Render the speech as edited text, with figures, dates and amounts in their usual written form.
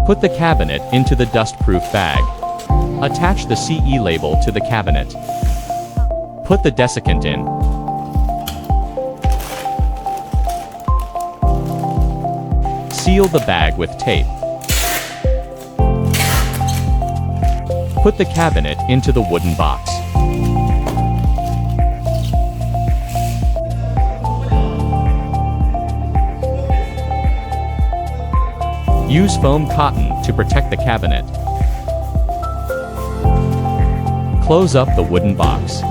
Put the cabinet into the dust-proof bag. Attach the CE label to the cabinet. Put the desiccant in. Seal the bag with tape. Put the cabinet into the wooden box. Use foam cotton to protect the cabinet. Close up the wooden box.